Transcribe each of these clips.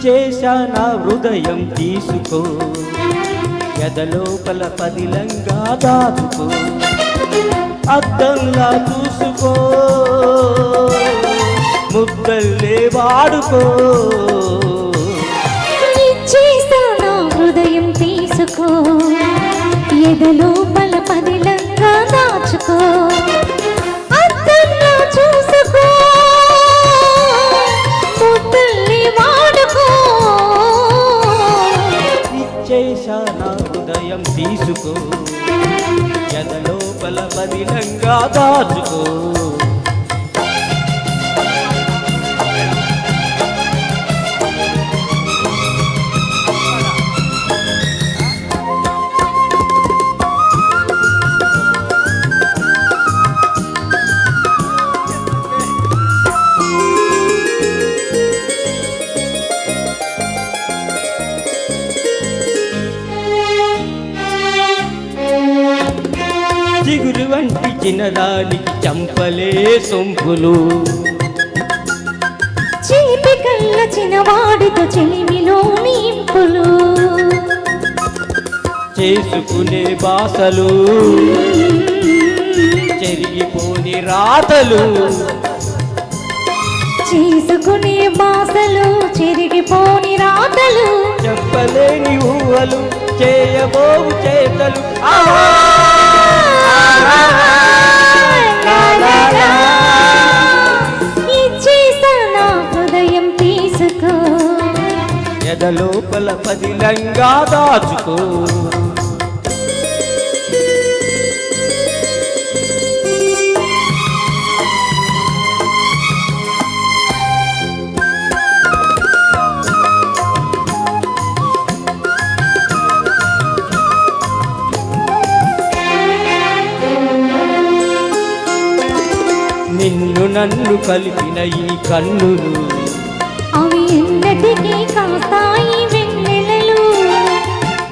ఇచ్చేశా నా హృదయం తీసుకో, ఎదలోపల పదిలంగా దాచుకో, అద్దంలా చూసుకో, ముద్దల్లే వాడుకో. ఇచ్చేశా నా హృదయం తీసుకో, ఎదలోపల పదిలంగా దాచుకో, అద్దంలా చూసుకో, ముద్దల్లే వాడుకో. ఇచ్చేశా నా హృదయం తీసుకో, ఎదలోపల పదిలంగా దాచుకో. చిగురు వంటి చిన్నదానికి చంపలే సొంపులు, చిలిపి కళ్ళ చిన్నవాడితో చెలిమిలో నింపులు, చేసుకునే బాసలు చెరిగిపోని రాతలు, చేసుకునే బాసలు చెరిగిపోని రాతలు, చెప్పలేని ఊహలు చేయబోవు చేతలు. ఇచ్చేశా నా హృదయం తీసుకో, ఎదలోపల పదిలంగా దాచుకో. నిన్ను నన్ను కలిపిన ఈ కన్నులు, అవి ఎన్నటికీ కాస్తాయి వెన్నెలలు.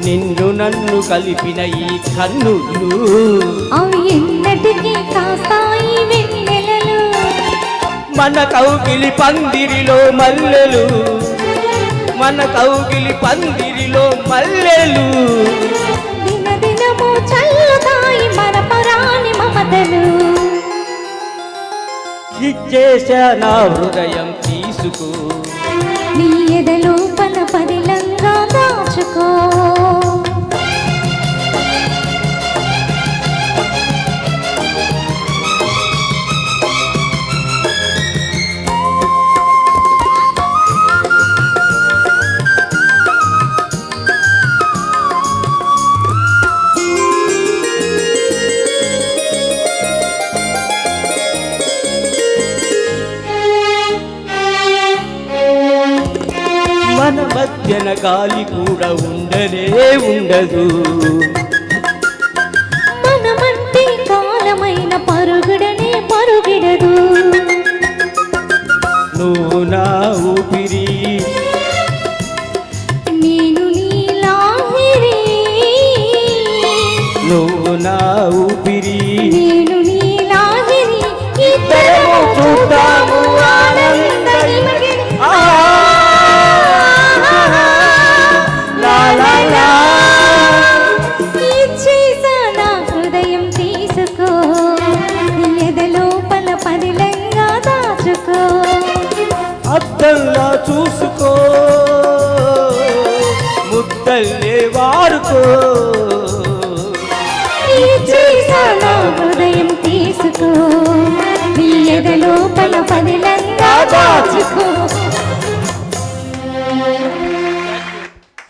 నిన్ను నన్ను కలిపిన ఈ కన్నులు, అవి ఎన్నటికీ కాస్తాయి వెన్నెలలు. మన కౌగిలి పందిరిలో మల్లెలు, మన కౌగిలి పందిరిలో మల్లెలు, దినదినము చల్లుతాయి మరపరాని మమతలు. ఇచ్చేశా నా హృదయం తీసుకో, నీ ఎదలోపల పదిలంగా దాచుకో. మన మధ్యన గాలి కూడా ఉండనే ఉండదు, మనమంటే కాలమైన పరుగుడనే పరుగిడదు. నువ్వు నా ఊపిరి, నేను నీ లాహిరి, నువ్వు నా ఊపిరి, నేను నీ లాహిరి. ఇద్దరము చూద్దాము ఆనంద నిమగ్ని. ఇచ్చేశా నా హృదయం తీసుకో, ఎదలోపల పదిలంగా దాచుకో, అద్దంలా చూసుకో, ముద్దల్లే వాడుకో. ఇచ్చేశా నా హృదయం తీసుకో,